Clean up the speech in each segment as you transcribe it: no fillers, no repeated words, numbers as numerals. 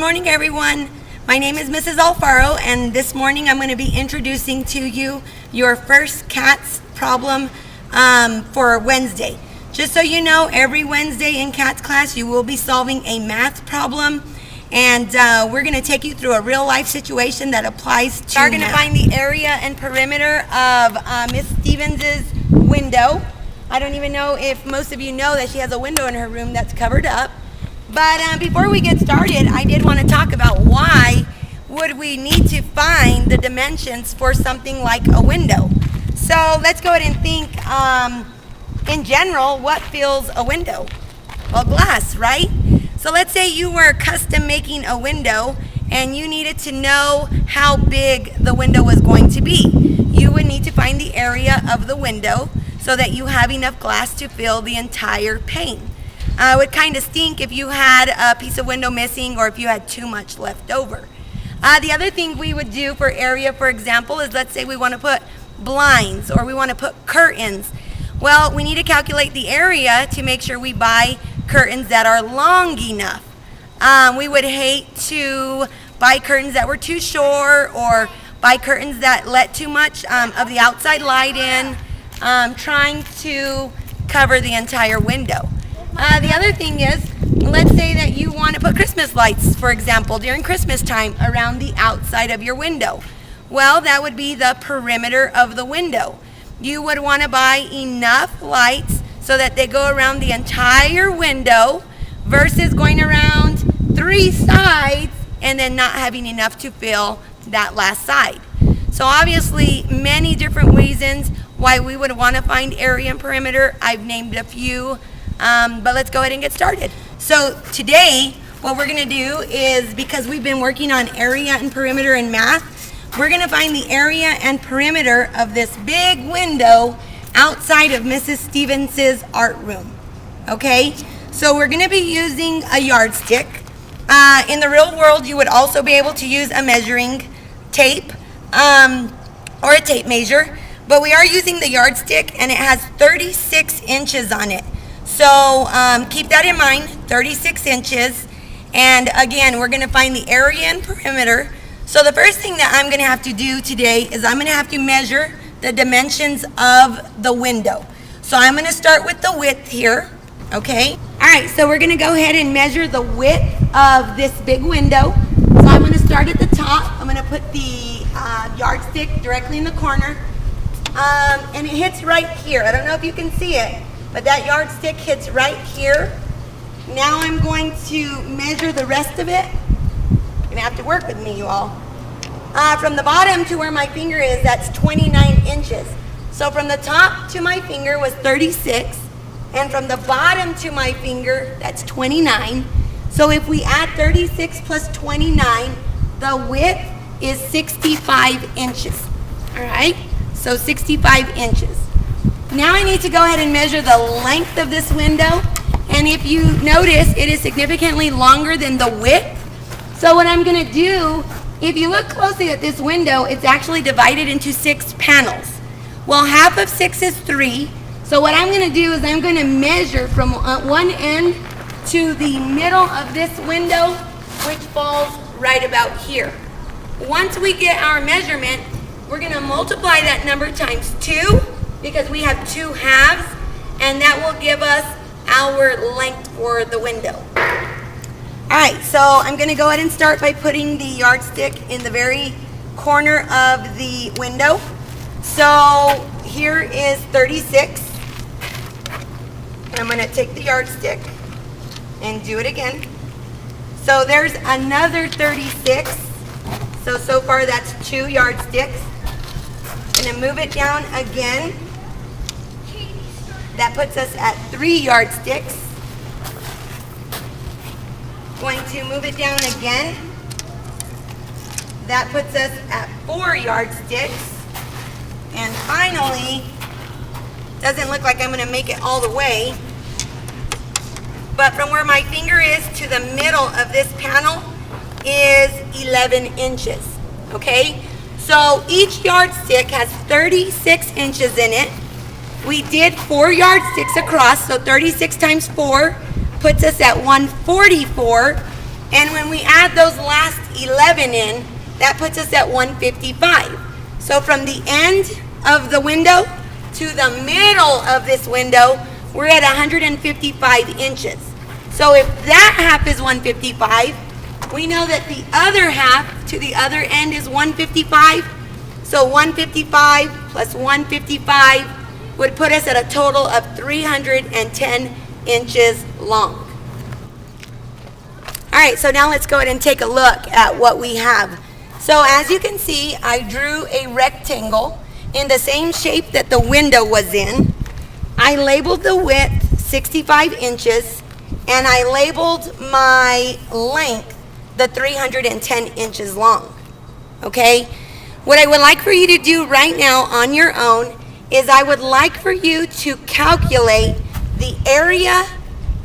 morning, everyone. My name is Mrs. Alfaro, and this morning I'm going to be introducing to you your first CATS problem for Wednesday. Just so you know, every Wednesday in CATS class you will be solving a math problem, and we're going to take you through a real-life situation that applies to math. We're going to find the area and perimeter of Miss Stevens' window. I don't even know if most of you know that she has a window in her room that's covered up. But before we get started, I did want to talk about why would we need to find the dimensions for something like a window. So let's go ahead and think, in general, what fills a window? Well, glass, right? So let's say you were custom making a window and you needed to know how big the window was going to be. You would need to find the area of the window so that you have enough glass to fill the entire pane. It would kind of stink if you had a piece of window missing or if you had too much left over. The other thing we would do for area, for example, is let's say we want to put blinds or we want to put curtains. Well, we need to calculate the area to make sure we buy curtains that are long enough. We would hate to buy curtains that were too short or buy curtains that let too much of the outside light in, trying to cover the entire window. The other thing is, let's say that you want to put Christmas lights, for example, during Christmas time around the outside of your window. Well, that would be the perimeter of the window. You would want to buy enough lights so that they go around the entire window versus going around 3 sides and then not having enough to fill that last side. So obviously, many different reasons why we would want to find area and perimeter. I've named a few. But let's go ahead and get started. So today, what we're going to do is, because we've been working on area and perimeter in math, we're going to find the area and perimeter of this big window outside of Mrs. Stevens' art room. Okay? So we're going to be using a yardstick. In the real world, you would also be able to use a measuring tape or a tape measure. But we are using the yardstick, and it has 36 inches on it. So keep that in mind, 36 inches. And again, we're going to find the area and perimeter. So the first thing that I'm going to have to do today is I'm going to have to measure the dimensions of the window. So I'm going to start with the width here, okay? All right, so we're going to go ahead and measure the width of this big window. So I'm going to start at the top. I'm going to put the yardstick directly in the corner. And it hits right here. I don't know if you can see it, but that yardstick hits right here. Now I'm going to measure the rest of it. You're gonna have to work with me, you all. From the bottom to where my finger is, that's 29 inches. So from the top to my finger was 36, and from the bottom to my finger, that's 29. So if we add 36 plus 29, the width is 65 inches. All right, so 65 inches. Now I need to go ahead and measure the length of this window, and if you notice, it is significantly longer than the width. So what I'm going to do, if you look closely at this window, it's actually divided into 6 panels. Well, half of 6 is 3, so what I'm going to do is I'm going to measure from one end to the middle of this window, which falls right about here. Once we get our measurement, we're going to multiply that number times 2, because we have 2 halves, and that will give us our length for the window. All right, so I'm going to go ahead and start by putting the yardstick in the very corner of the window. So here is 36. And I'm going to take the yardstick and do it again. So there's another 36. So far that's 2 yardsticks. I'm going to move it down again. That puts us at 3 yardsticks. Going to move it down again. That puts us at 4 yardsticks. And finally, doesn't look like I'm going to make it all the way, but from where my finger is to the middle of this panel is 11 inches. Okay? So each yardstick has 36 inches in it. We did 4 yardsticks across, so 36 times 4 puts us at 144. And when we add those last 11 in, that puts us at 155. So from the end of the window to the middle of this window, we're at 155 inches. So if that half is 155, we know that the other half to the other end is 155. So 155 plus 155 would put us at a total of 310 inches long. All right, so now let's go ahead and take a look at what we have. So as you can see, I drew a rectangle in the same shape that the window was in. I labeled the width 65 inches, and I labeled my length the 310 inches long, okay? What I would like for you to do right now on your own is I would like for you to calculate the area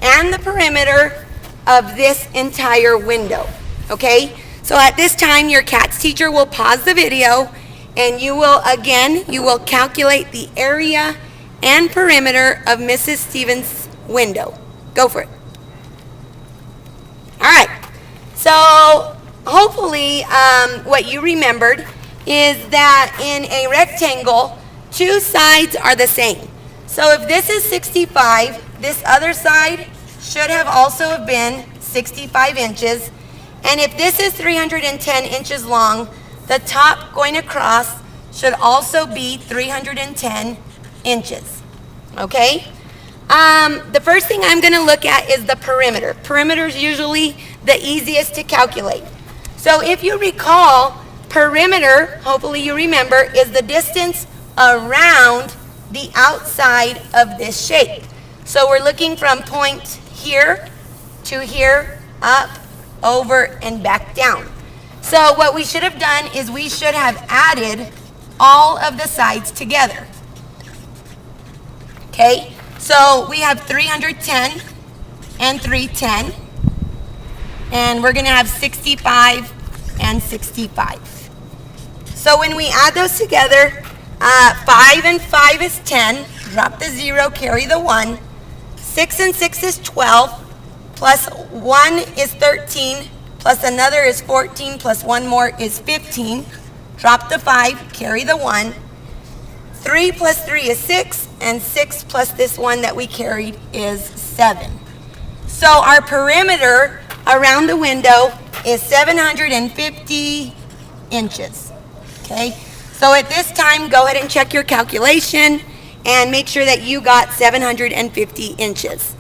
and the perimeter of this entire window, okay? So at this time, your CATS teacher will pause the video, and you will calculate the area and perimeter of Mrs. Stevens' window. Go for it. All right, so hopefully what you remembered is that in a rectangle, two sides are the same. So if this is 65, this other side should have also have been 65 inches. And if this is 310 inches long, the top going across should also be 310 inches, okay? The first thing I'm gonna look at is the perimeter. Perimeter is usually the easiest to calculate. So if you recall, perimeter, hopefully you remember, is the distance around the outside of this shape. So we're looking from point here to here, up, over, and back down. So what we should have done is we should have added all of the sides together. Okay, so we have 310 and 310, and we're gonna have 65 and 65. So when we add those together, 5 and 5 is 10, drop the 0, carry the 1. 6 and 6 is 12, plus 1 is 13, plus another is 14, plus one more is 15. Drop the 5, carry the 1. 3 plus 3 is 6, and 6 plus this one that we carried is 7. So our perimeter around the window is 750 inches, okay? So at this time, go ahead and check your calculation and make sure that you got 750 inches.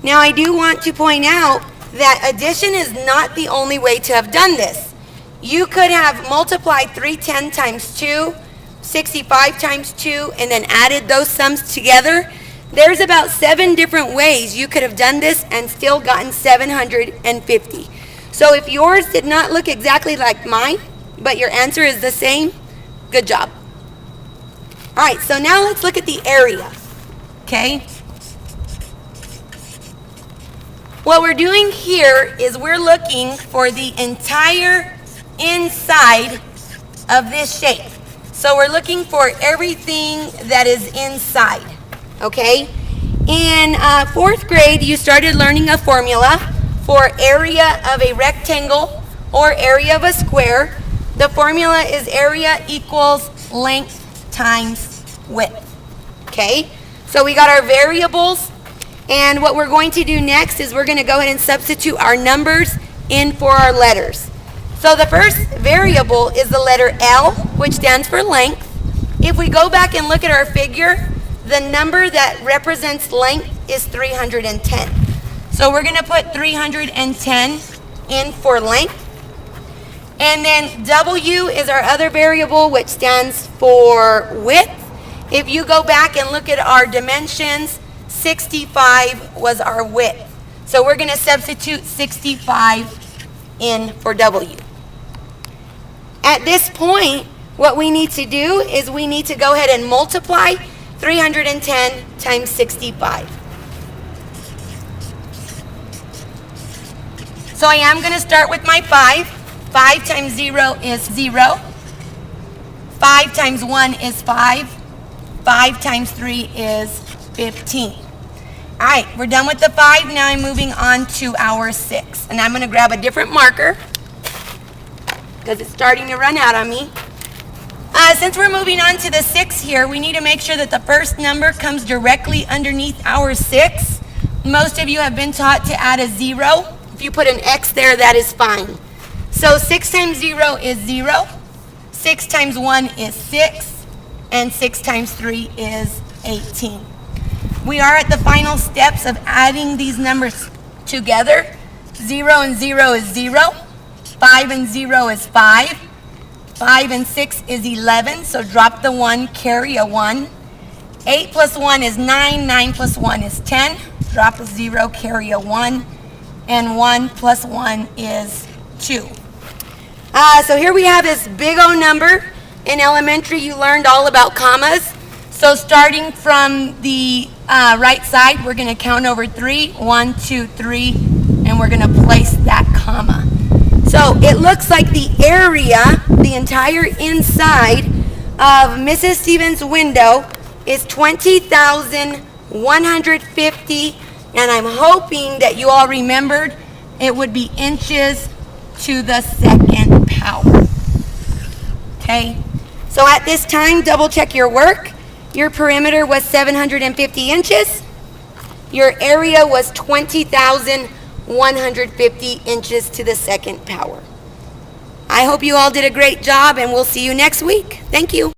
Now I do want to point out that addition is not the only way to have done this. You could have multiplied 310 times 2, 65 times 2, and then added those sums together. There's about 7 different ways you could have done this and still gotten 750. So if yours did not look exactly like mine, but your answer is the same, good job. All right, so now let's look at the area, okay? What we're doing here is we're looking for the entire inside of this shape. So we're looking for everything that is inside, okay? In 4th grade, you started learning a formula for area of a rectangle or area of a square. The formula is area equals length times width, okay? So we got our variables, and what we're going to do next is we're going to go ahead and substitute our numbers in for our letters. So the first variable is the letter L, which stands for length. If we go back and look at our figure, the number that represents length is 310. So we're going to put 310 in for length. And then W is our other variable, which stands for width. If you go back and look at our dimensions, 65 was our width. So we're going to substitute 65 in for W. At this point, what we need to do is we need to go ahead and multiply 310 times 65. So I am going to start with my 5. 5 times 0 is 0. 5 times 1 is 5. 5 times 3 is 15. All right, we're done with the 5. Now I'm moving on to our 6. And I'm going to grab a different marker because it's starting to run out on me. Since we're moving on to the 6 here, we need to make sure that the first number comes directly underneath our 6. Most of you have been taught to add a 0. If you put an X there, that is fine. So 6 times 0 is 0. 6 times 1 is 6. And 6 times 3 is 18. We are at the final steps of adding these numbers together. 0 and 0 is 0. 5 and 0 is 5. 5 and 6 is 11, so drop the 1, carry a 1. 8 plus 1 is 9. 9 plus 1 is 10. Drop a 0, carry a 1. And 1 plus 1 is 2. So here we have this big O number. In elementary, you learned all about commas. So starting from the right side, we're going to count over 3. 1, 2, 3, and we're going to place that comma. So it looks like the area, the entire inside of Mrs. Stevens' window is 20,150, and I'm hoping that you all remembered it would be inches to the second power. Okay, so at this time, double check your work. Your perimeter was 750 inches. Your area was 20,150 inches to the second power. I hope you all did a great job, and we'll see you next week. Thank you.